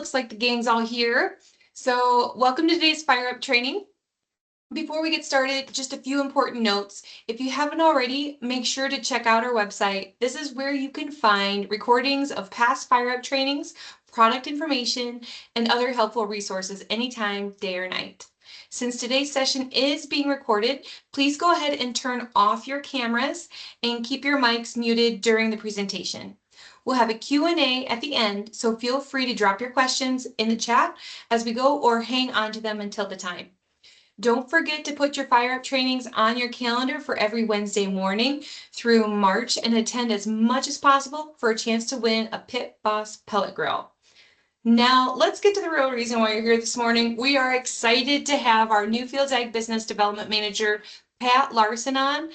looks like the gang's all here. So welcome to today's Fire Up training. Before we get started, just a few important notes. If you haven't already, make sure to check out our website. This is where you can find recordings of past Fire Up trainings, product information, and other helpful resources anytime, day or night. Since today's session is being recorded, please go ahead and turn off your cameras and keep your mics muted during the presentation. We'll have a Q&A at the end, so feel free to drop your questions in the chat as we go or hang on to them until the time. Don't forget to put your Fire Up trainings on your calendar for every Wednesday morning through March and attend as much as possible for a chance to win a Pit Boss pellet grill. Now, let's get to the real reason why you're here this morning. We are excited to have our Newfields Ag Business Development Manager, Pat Larson, on.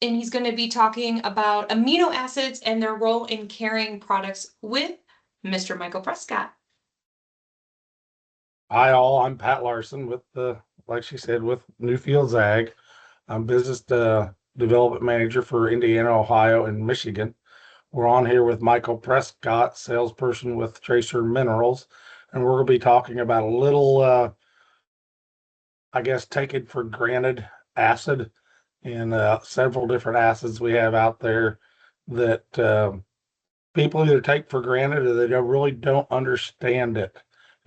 And he's going to be talking about amino acids and their role in carrying products with Mr. Michael Prescott. Hi all, I'm Pat Larson with like she said, with Newfields Ag. I'm business development manager for Indiana, Ohio, and Michigan. We're on here with Michael Prescott, salesperson with Tracer Minerals, and we're going to be talking about a little, I guess, taken for granted acid and several different acids we have out there that people either take for granted or they really don't understand it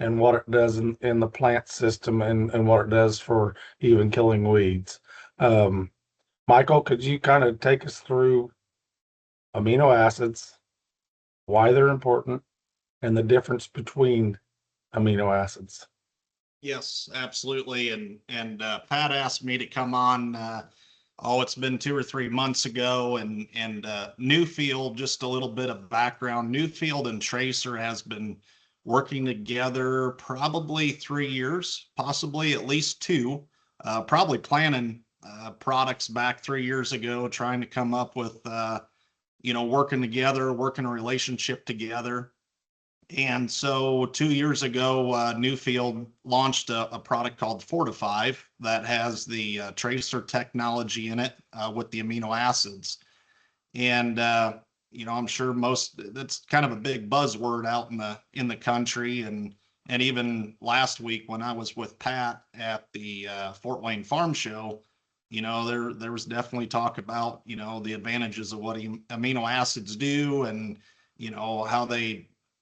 and what it does in the plant system and what it does for even killing weeds. Michael, could you kind of take us through amino acids, why they're important, and the difference between amino acids? Yes, absolutely. And Pat asked me to come on. It's been 2 or 3 months ago, and Newfield, just a little bit of background. Newfield and Tracer has been working together probably 3 years, possibly at least 2, probably planning products back 3 years ago, trying to come up with, working together, working a relationship together. And so 2 years ago, Newfield launched a product called Fortify that has the Tracer technology in it with the amino acids. And I'm sure that's kind of a big buzzword out in the country, and even last week when I was with Pat at the Fort Wayne Farm Show, there was definitely talk about the advantages of what amino acids do, and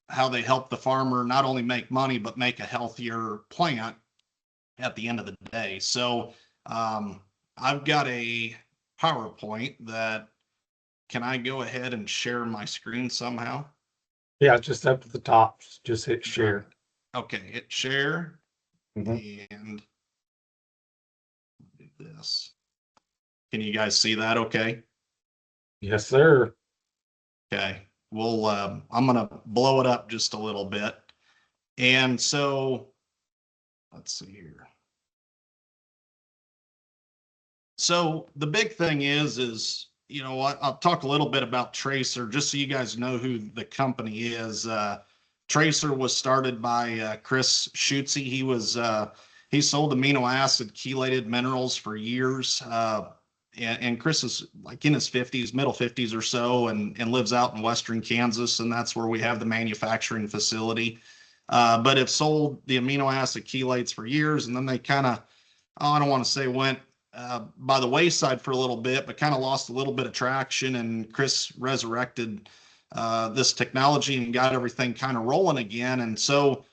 how they help the farmer not only make money but make a healthier plant at the end of the day. So I've got a PowerPoint that. Can I go ahead and share my screen somehow? Yeah, just up at the top, just hit share. Okay, hit share. Mm-hmm. And do this. Can you guys see that okay? Yes, sir. Okay, I'm gonna blow it up just a little bit. And so let's see here. So the big thing is I'll talk a little bit about Tracer just so you guys know who the company is. Tracer was started by Chris Schutze. He sold amino acid chelated minerals for years. And Chris is like in his 50s, middle 50s or so, and lives out in Western Kansas, and that's where we have the manufacturing facility. But have sold the amino acid chelates for years, and then they kind of, I don't want to say went by the wayside for a little bit, but kind of lost a little bit of traction. And Chris resurrected this technology and got everything kind of rolling again. And so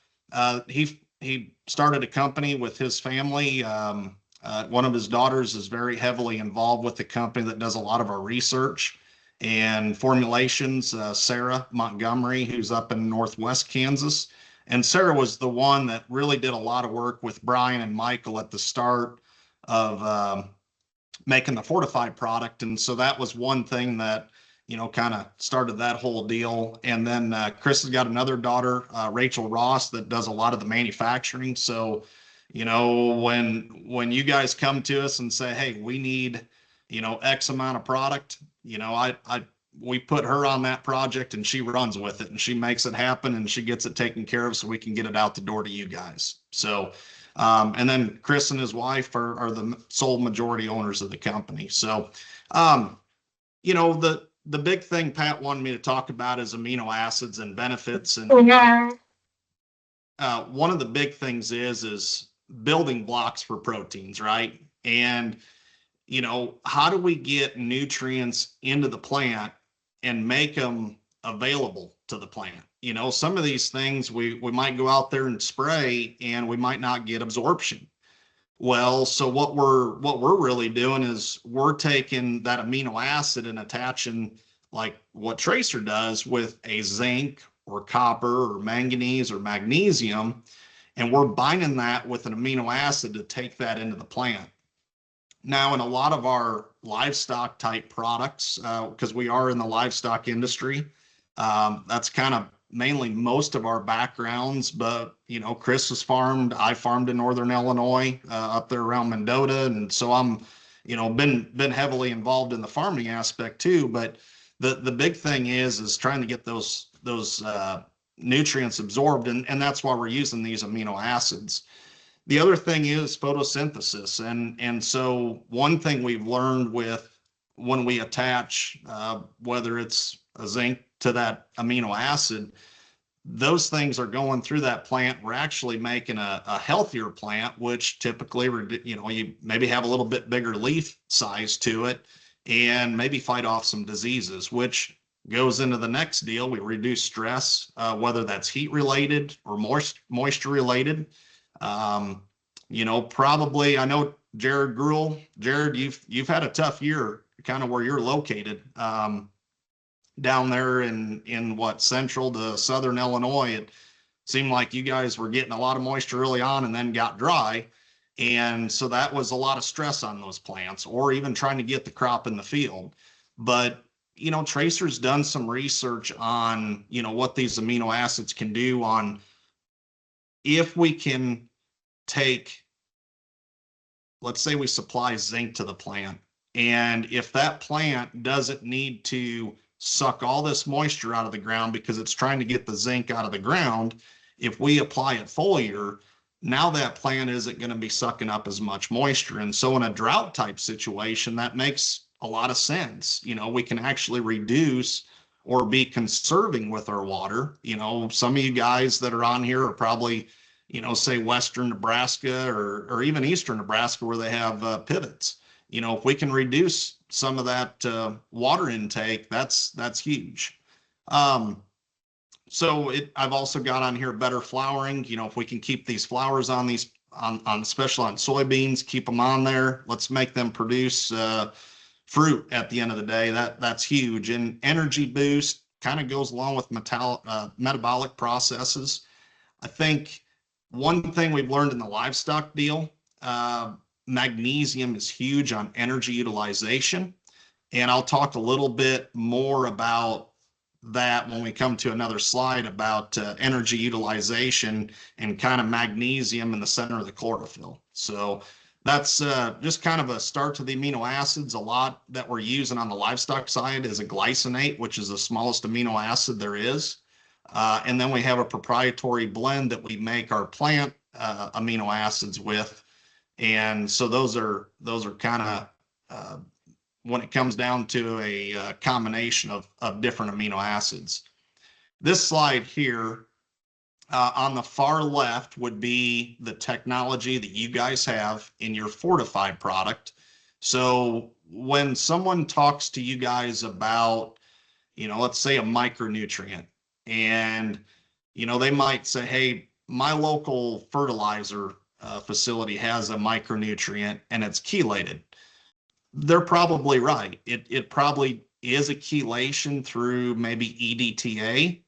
he started a company with his family. One of his daughters is very heavily involved with the company that does a lot of our research and formulations. Sarah Montgomery, who's up in Northwest Kansas. And Sarah was the one that really did a lot of work with Brian and Michael at the start of making the Fortify product. And so that was one thing that, kind of started that whole deal. And then Chris has got another daughter, Rachel Ross, that does a lot of the manufacturing. So, when you guys come to us and say, hey, we need, X amount of product, we put her on that project and she runs with it and she makes it happen and she gets it taken care of so we can get it out the door to you guys. So, and then Chris and his wife are the sole majority owners of the company. So, the big thing Pat wanted me to talk about is amino acids and benefits. And one of the big things is building blocks for proteins, right? And how do we get nutrients into the plant and make them available to the plant? Some of these things we might go out there and spray and we might not get absorption. Well, so what we're really doing is we're taking that amino acid and attaching, like what Tracer does, with a zinc or copper or manganese or magnesium, and we're binding that with an amino acid to take that into the plant. Now, in a lot of our livestock type products, because we are in the livestock industry, that's kind of mainly most of our backgrounds. But Chris was farmed. I farmed in northern Illinois, up there around Mendota, and so I'm, been heavily involved in the farming aspect too. But the big thing is trying to get those nutrients absorbed, and that's why we're using these amino acids. The other thing is photosynthesis. And so one thing we've learned with when we attach, whether it's a zinc to that amino acid, those things are going through that plant. We're actually making a healthier plant, which typically, you maybe have a little bit bigger leaf size to it and maybe fight off some diseases, which goes into the next deal. We reduce stress, whether that's heat related or moisture related. Probably, I know Jared Gruel. Jared, you've had a tough year, kind of where you're located, down there in what, central to southern Illinois. It seemed like you guys were getting a lot of moisture early on and then got dry, and so that was a lot of stress on those plants, or even trying to get the crop in the field. But Tracer's done some research on what these amino acids can do, on if we can take, let's say we supply zinc to the plant, and if that plant doesn't need to suck all this moisture out of the ground because it's trying to get the zinc out of the ground, if we apply it foliar, now that plant isn't going to be sucking up as much moisture. And so in a drought type situation, that makes a lot of sense. We can actually reduce or be conserving with our water. Some of you guys that are on here are probably, say Western Nebraska or even Eastern Nebraska, where they have pivots. If we can reduce some of that water intake, that's huge. So I've also got on here better flowering. If we can keep these flowers on these, especially on soybeans, keep them on there. Let's make them produce fruit at the end of the day. That's huge. And energy boost kind of goes along with metabolic processes. I think one thing we've learned in the livestock deal, magnesium is huge on energy utilization. And I'll talk a little bit more about that when we come to another slide about energy utilization and kind of magnesium in the center of the chlorophyll. So that's just kind of a start to the amino acids. A lot that we're using on the livestock side is a glycinate, which is the smallest amino acid there is. And then we have a proprietary blend that we make our plant amino acids with. And so those are kind of, when it comes down to a combination of different amino acids. This slide here, on the far left, would be the technology that you guys have in your fortified product. So when someone talks to you guys about, let's say a micronutrient, and they might say, hey, my local fertilizer facility has a micronutrient and it's chelated. They're probably right. It probably is a chelation through maybe EDTA.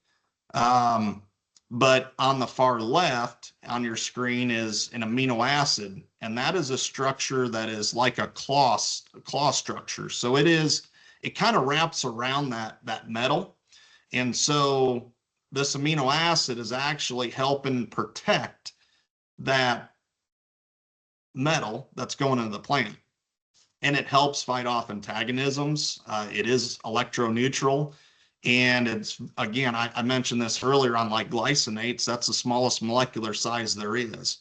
But on the far left on your screen is an amino acid, and that is a structure that is like a claw structure. So it kind of wraps around that metal. And so this amino acid is actually helping protect that metal that's going into the plant. And it helps fight off antagonisms. It is electroneutral. And it's, again, I mentioned this earlier on, like glycinates, that's the smallest molecular size there is.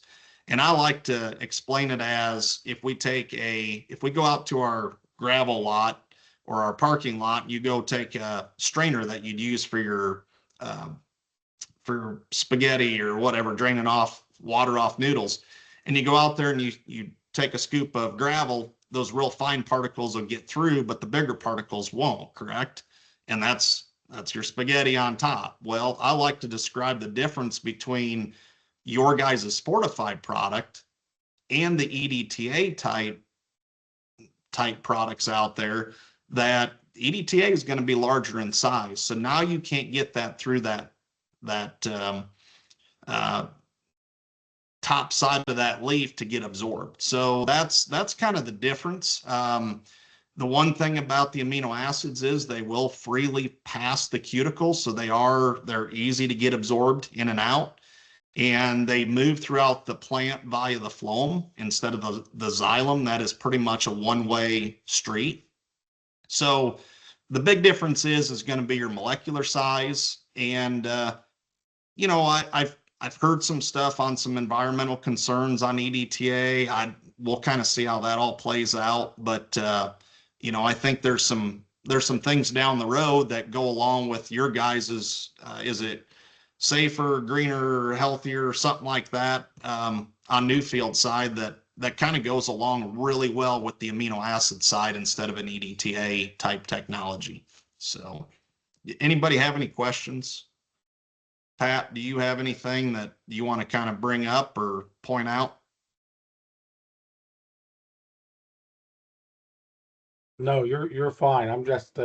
And I like to explain it as, if we go out to our gravel lot or our parking lot, you go take a strainer that you'd use for your for spaghetti or whatever, draining off water off noodles. And you go out there and you take a scoop of gravel, those real fine particles will get through, but the bigger particles won't, correct? And that's your spaghetti on top. Well, I like to describe the difference between your guys' Sportified product and the EDTA type products out there, that EDTA is going to be larger in size. So now you can't get that through that top side of that leaf to get absorbed. So that's kind of the difference. The one thing about the amino acids is they will freely pass the cuticle, so they're easy to get absorbed in and out, and they move throughout the plant via the phloem instead of the xylem. That is pretty much a one-way street. So the big difference is going to be your molecular size. And you know, I've heard some stuff on some environmental concerns on EDTA. We'll kind of see how that all plays out, but you know, I think there's some things down the road that go along with your guys's, is it safer, greener, healthier, something like that, on Newfield side that kind of goes along really well with the amino acid side instead of an EDTA type technology. So anybody have any questions? Pat, do you have anything that you want to kind of bring up or point out? No, you're fine. I'm just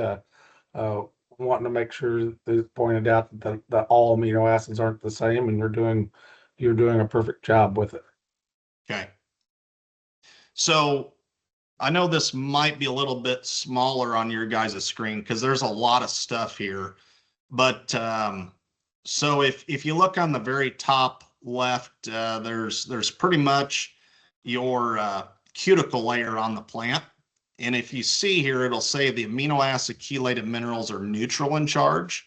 wanting to make sure that it's pointed out that all amino acids aren't the same, and you're doing a perfect job with it. Okay. So I know this might be a little bit smaller on your guys' screen because there's a lot of stuff here, but so if you look on the very top left, there's pretty much your cuticle layer on the plant. And if you see here, it'll say the amino acid chelated minerals are neutral in charge.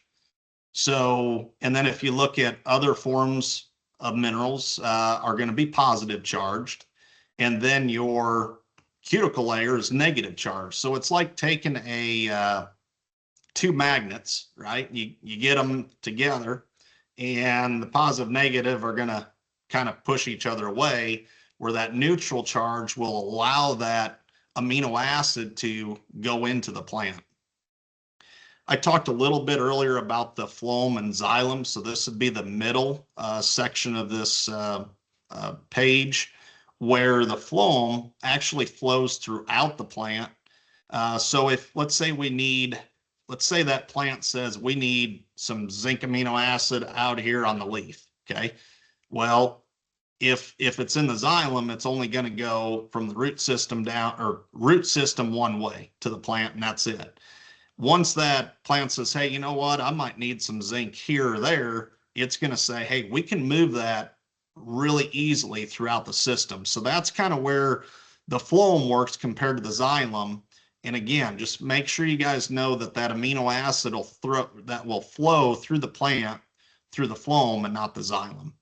So, and then if you look at other forms of minerals, are going to be positive charged. And then your cuticle layer is negative charge. So it's like taking two magnets, right? You get them together, and the positive negative are going to kind of push each other away, where that neutral charge will allow that amino acid to go into the plant. I talked a little bit earlier about the phloem and xylem. So this would be the middle section of this page, where the phloem actually flows throughout the plant. So if, let's say that plant says we need some zinc amino acid out here on the leaf. Okay. Well, if it's in the xylem, it's only going to go from the root system down, or root system one way to the plant, and that's it. Once that plant says, hey, you know what, I might need some zinc here or there, it's going to say, hey, we can move that really easily throughout the system. So that's kind of where the phloem works compared to the xylem. And again, just make sure you guys know that amino acid will flow through the plant, through the phloem, and not the xylem.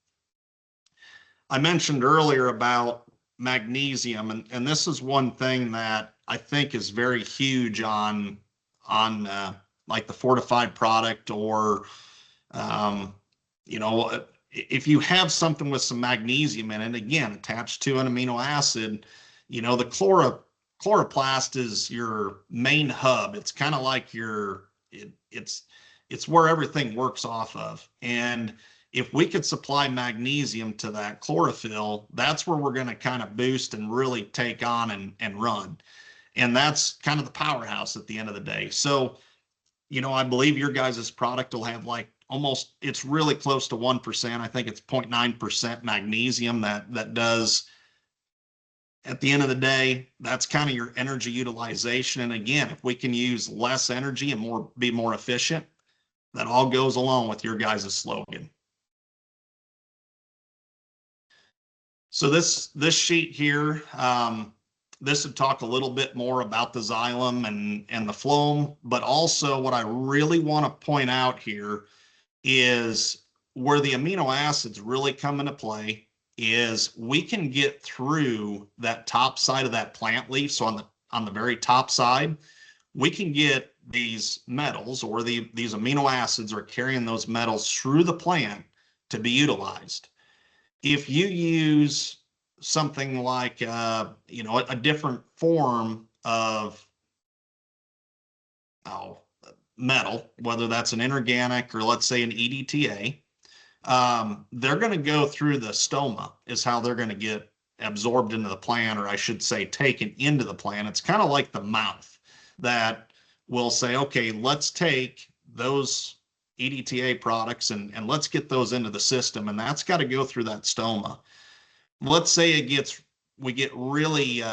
I mentioned earlier about magnesium, and this is one thing that I think is very huge on like the fortified product, or you know, if you have something with some magnesium in it, again, attached to an amino acid, you know, the chloroplast is your main hub. It's kind of like it's where everything works off of. And if we could supply magnesium to that chlorophyll, that's where we're going to kind of boost and really take on and run. And that's kind of the powerhouse at the end of the day. So, you know, I believe your guys' product will have like almost, it's really close to 1%. I think it's 0.9% magnesium that does. At the end of the day, that's kind of your energy utilization. And again, if we can use less energy and be more efficient, that all goes along with your guys' slogan. So this sheet here, this would talk a little bit more about the xylem and the phloem, but also what I really want to point out here is where the amino acids really come into play is we can get through that top side of that plant leaf. So on the very top side, we can get these metals, or these amino acids are carrying those metals through the plant. to be utilized. If you use something like, you know, a different form of metal, whether that's an inorganic or let's say an EDTA, they're going to go through the stoma is how they're going to get absorbed into the plant, or I should say taken into the plant. It's kind of like the mouth that will say, okay, let's take those EDTA products and let's get those into the system. And that's got to go through that stoma. Let's say we get really,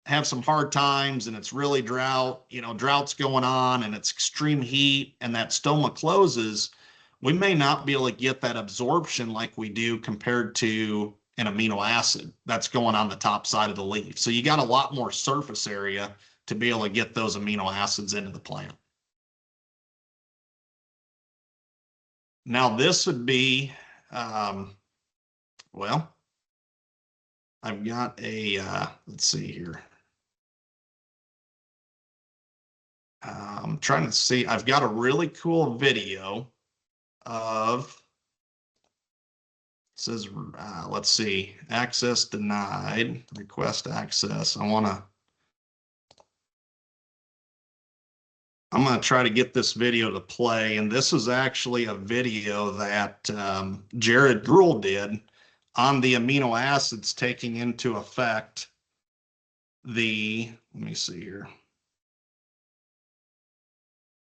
have some hard times and it's really drought's going on and it's extreme heat and that stoma closes, we may not be able to get that absorption like we do compared to an amino acid that's going on the top side of the leaf. So you got a lot more surface area to be able to get those amino acids into the plant. Now this would be, well, I've got a, let's see here. I'm trying to see, I've got a really cool video of, it says, let's see, access denied, request access. I'm going to try to get this video to play. And this is actually a video that Jared Gruhl did on the amino acids taking into effect the, let me see here.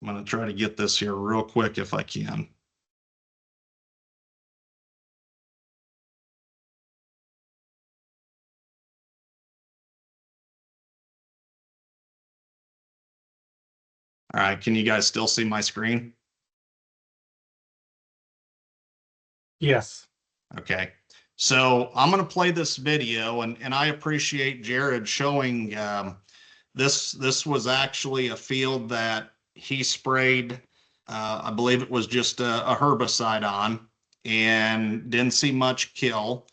I'm going to try to get this here real quick if I can. All right, can you guys still see my screen? Yes. Okay, so I'm going to play this video, and I appreciate Jared showing this was actually a field that he sprayed, I believe it was just a herbicide on, and didn't see much kill.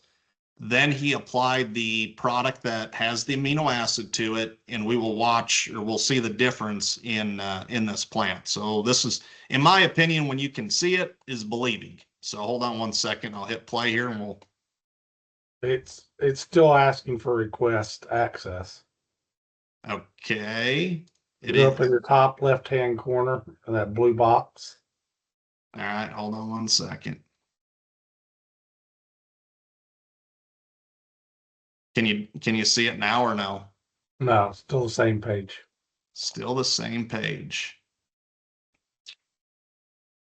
Then he applied the product that has the amino acid to it, and we will watch, or we'll see the difference in this plant. So this is, in my opinion, when you can see it, is believing. So hold on one second. I'll hit play here, and we'll. It's still asking for request access. Okay. It Go is. up in the top left-hand corner of that blue box. All right, hold on one second. Can you see it now or no? No, still the same page. Still the same page.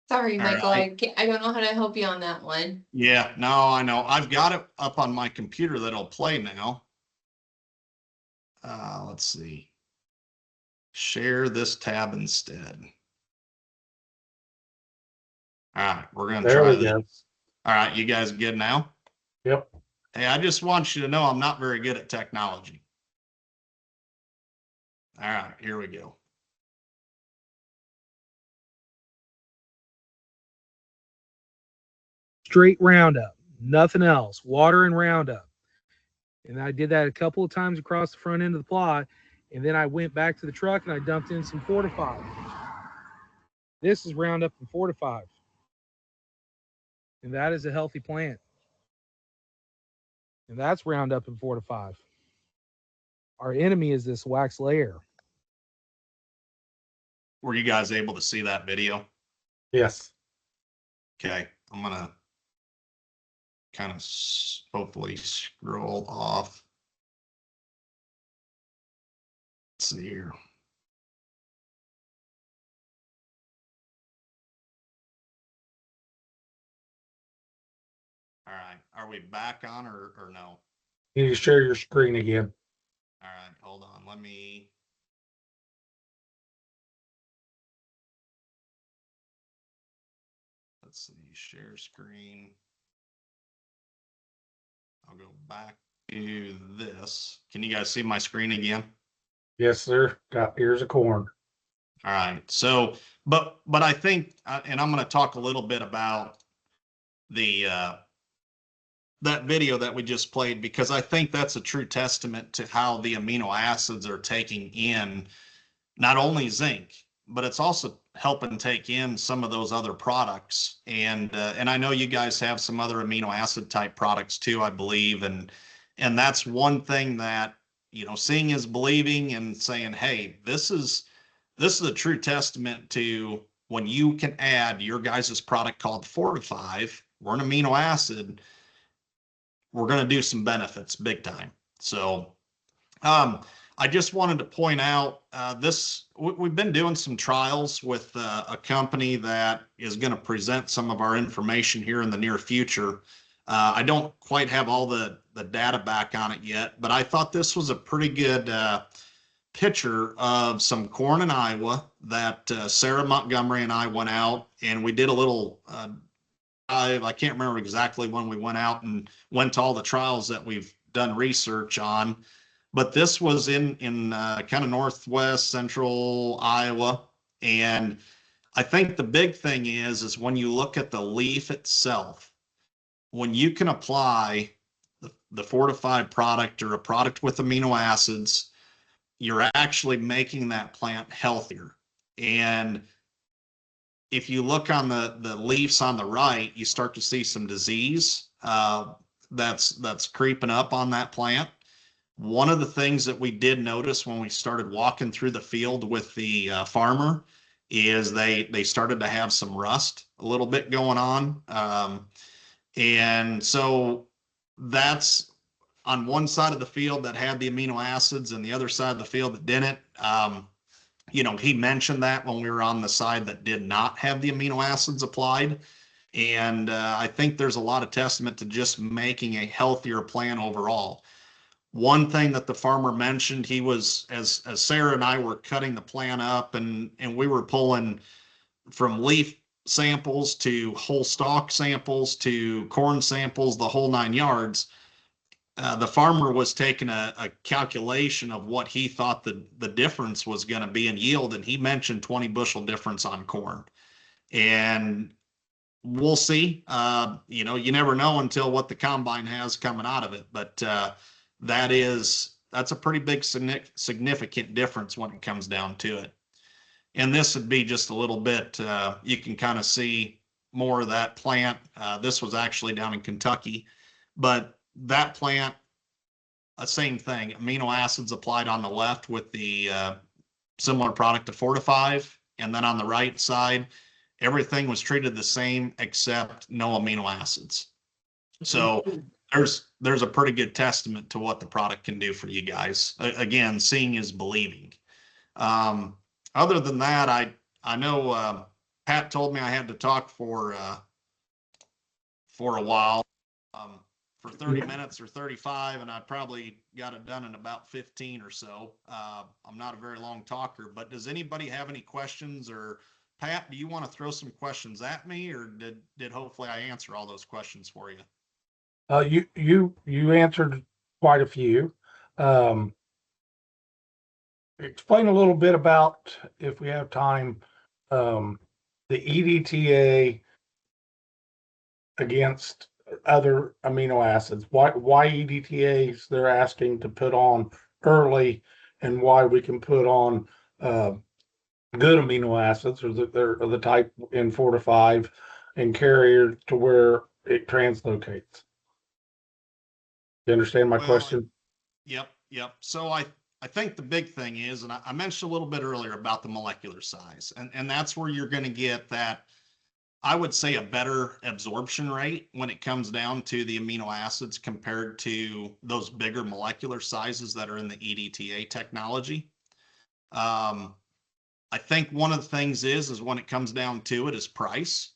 Sorry, All Michael, right. I don't know how to help you on that one. Yeah, no, I know. I've got it up on my computer that'll play now. Let's see. Share this tab instead. All right, we're going to There try we go. this. All right, you guys good now? Yep. Hey, I just want you to know I'm not very good at technology. All right, here we go. Straight Roundup, nothing else, water and Roundup. And I did that a couple of times across the front end of the plot. And then I went back to the truck and I dumped in some Fortified. This is Roundup and Fortified. And that is a healthy plant. And that's Roundup and Fortified. Our enemy is this wax layer. Were you guys able to see that video? Yes. Okay, I'm going to kind of hopefully scroll off. Let's see here. All right, are we back on or no? You need to share your screen again. All right, hold on. Let me. Let's see, share screen. I'll go back to this. Can you guys see my screen again? Yes, sir. Got ears of corn. All right. So, but I think, and I'm going to talk a little bit about the that video that we just played, because I think that's a true testament to how the amino acids are taking in not only zinc, but it's also helping take in some of those other products. And I know you guys have some other amino acid type products too, I believe. And that's one thing that, you know, seeing is believing, and saying, hey, this is a true testament to when you can add your guys' product called Fortifive, we're an amino acid, we're going to do some benefits big time. So I just wanted to point out we've been doing some trials with a company that is going to present some of our information here in the near future. I don't quite have all the data back on it yet, but I thought this was a pretty good picture of some corn in Iowa that Sarah Montgomery and I went out and we did a little I can't remember exactly when we went out and went to all the trials that we've done research on, but this was in kind of northwest central Iowa. And I think the big thing is when you look at the leaf itself, when you can apply the fortified product or a product with amino acids, you're actually making that plant healthier. And if you look on the leaves on the right, you start to see some disease that's creeping up on that plant. One of the things that we did notice when we started walking through the field with the farmer is they started to have some rust a little bit going on. And so that's on one side of the field that had the amino acids and the other side of the field that didn't. You know, he mentioned that when we were on the side that did not have the amino acids applied. And I think there's a lot of testament to just making a healthier plant overall. One thing that the farmer mentioned, he was, as Sarah and I were cutting the plant up and we were pulling from leaf samples to whole stalk samples to corn samples, the whole 9 yards. The farmer was taking a calculation of what he thought the difference was going to be in yield, and he mentioned 20 bushel difference on corn. And we'll see. You know, you never know until what the combine has coming out of it, but that's a pretty big significant difference when it comes down to it. And this would be just a little bit, you can kind of see more of that plant. This was actually down in Kentucky, but that plant, same thing, amino acids applied on the left with the similar product to Fortifive. And then on the right side, everything was treated the same except no amino acids. So there's a pretty good testament to what the product can do for you guys. Again, seeing is believing. Other than that, I know Pat told me I had to talk for a while, for 30 minutes or 35, and I probably got it done in about 15 or so. I'm not a very long talker, but does anybody have any questions? Or Pat, do you want to throw some questions at me, or did hopefully I answer all those questions for you? You answered quite a few. Explain a little bit about, if we have time, the EDTA against other amino acids. Why EDTAs they're asking to put on early, and why we can put on good amino acids, or they're the type in 4 to 5 and carrier to where it translocates. You understand my question? Yep. So I think the big thing is, and I mentioned a little bit earlier about the molecular size, and that's where you're going to get that, I would say, a better absorption rate when it comes down to the amino acids compared to those bigger molecular sizes that are in the EDTA technology. I think one of the things is when it comes down to it is price.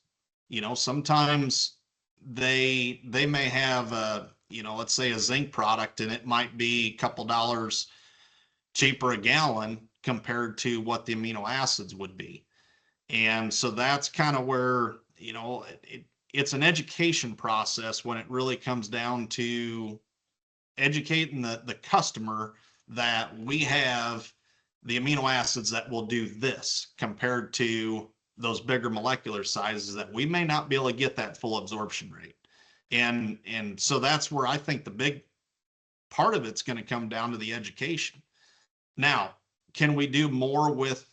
You know, sometimes they may have a, you know, let's say a zinc product, and it might be a couple dollars cheaper a gallon compared to what the amino acids would be. And so that's kind of where, you know, it's an education process when it really comes down to educating the customer that we have the amino acids that will do this compared to those bigger molecular sizes that we may not be able to get that full absorption rate. And so that's where I think the big part of it's going to come down to the education. Now, can we do more with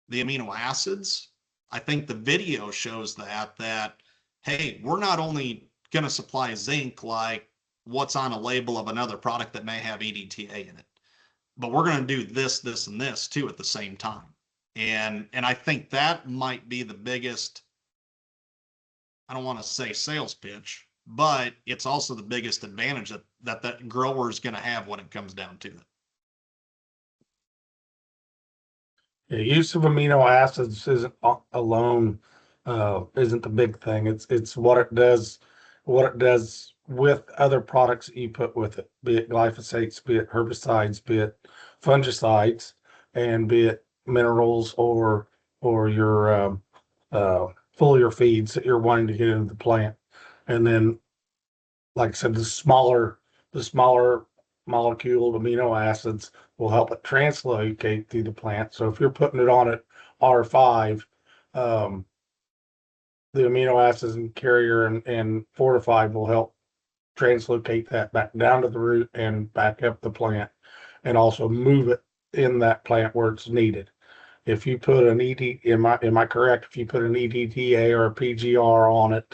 the amino acids? I think the video shows that, hey, we're not only going to supply zinc like what's on a label of another product that may have EDTA in it, but we're going to do this, this, and this too at the same time. And I think that might be the biggest, I don't want to say sales pitch, but it's also the biggest advantage that grower is going to have when it comes down to it. The use of amino acids isn't alone, isn't the big thing. It's what it does with other products that you put with it, be it glyphosates, be it herbicides, be it fungicides, and be it minerals or your foliar feeds that you're wanting to get into the plant. And then, like I said, the smaller molecule amino acids will help it translocate through the plant. So if you're putting it on at R5, the amino acids and carrier and fortified will help translocate that back down to the root and back up the plant, and also move it in that plant where it's needed. If you put an am I correct? If you put an EDTA or a PGR on it,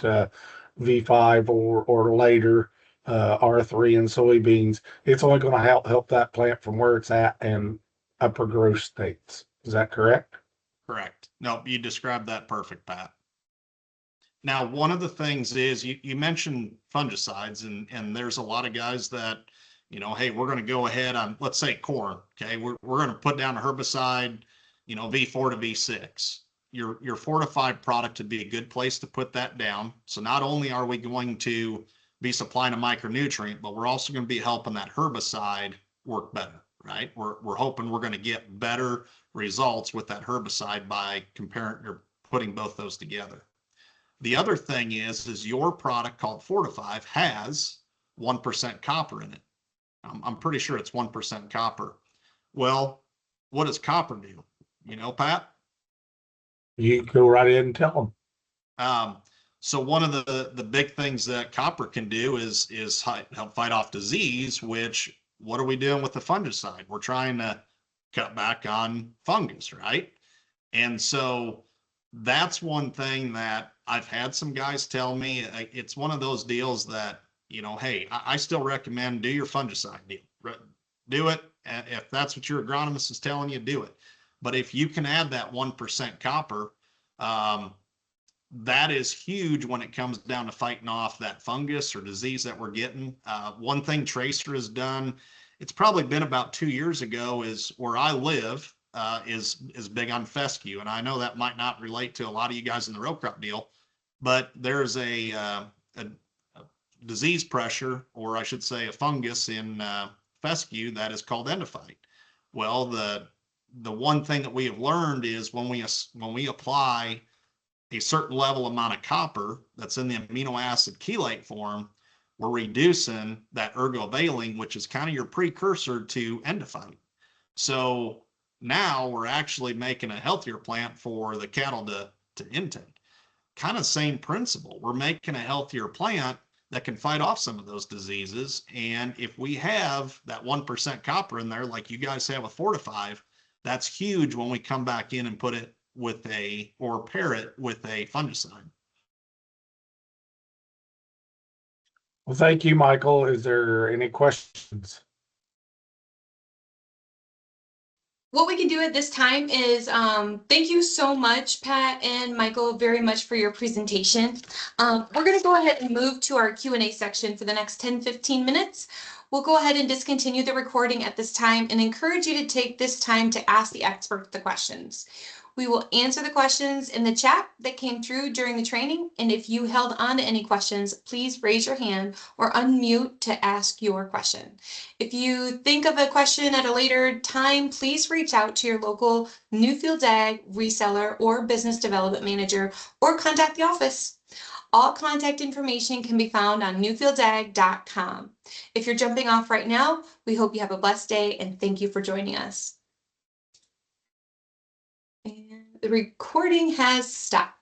V5 or later, R3 in soybeans, it's only going to help that plant from where it's at and upper growth states. Is that correct? Correct. No, you described that perfect, Pat. Now, one of the things is you mentioned fungicides, and there's a lot of guys that, hey, we're going to go ahead on, let's say corn. Okay. We're going to put down a herbicide, V4 to V6. Your fortified product would be a good place to put that down. So not only are we going to be supplying a micronutrient, but we're also going to be helping that herbicide work better, right? We're hoping we're going to get better results with that herbicide by comparing or putting both those together. The other thing is your product called Fortify has 1% copper in it. I'm pretty sure it's 1% copper. Well, what does copper do? Pat? You go right in and tell them. So one of the big things that copper can do is help fight off disease, which what are we doing with the fungicide? We're trying to cut back on fungus, right? And so that's one thing that I've had some guys tell me. It's one of those deals that, hey, I still recommend do your fungicide deal. Do it. And if that's what your agronomist is telling you, do it. But if you can add that 1% copper, that is huge when it comes down to fighting off that fungus or disease that we're getting. One thing Tracer has done, it's probably been about 2 years ago, is where I live is big on fescue. And I know that might not relate to a lot of you guys in the row crop deal, but there's a disease pressure, or I should say a fungus in fescue that is called endophyte. Well, the one thing that we have learned is when we apply a certain level amount of copper that's in the amino acid chelate form, we're reducing that ergovaline, which is kind of your precursor to endophyte. So now we're actually making a healthier plant for the cattle to intake. Kind of same principle. We're making a healthier plant that can fight off some of those diseases. And if we have that 1% copper in there, like you guys have with Fortify, that's huge when we come back in and put it with or pair it with a fungicide. Well, thank you, Michael. Is there any questions? What we can do at this time is thank you so much, Pat and Michael, very much for your presentation. We're going to go ahead and move to our Q&A section for the next 10-15 minutes. We'll go ahead and discontinue the recording at this time and encourage you to take this time to ask the expert the questions. We will answer the questions in the chat that came through during the training. And if you held on to any questions, please raise your hand or unmute to ask your question. If you think of a question at a later time, please reach out to your local Newfields Ag reseller or business development manager, or contact the office. All contact information can be found on newfieldsag.com. If you're jumping off right now, we hope you have a blessed day and thank you for joining us. And the recording has stopped.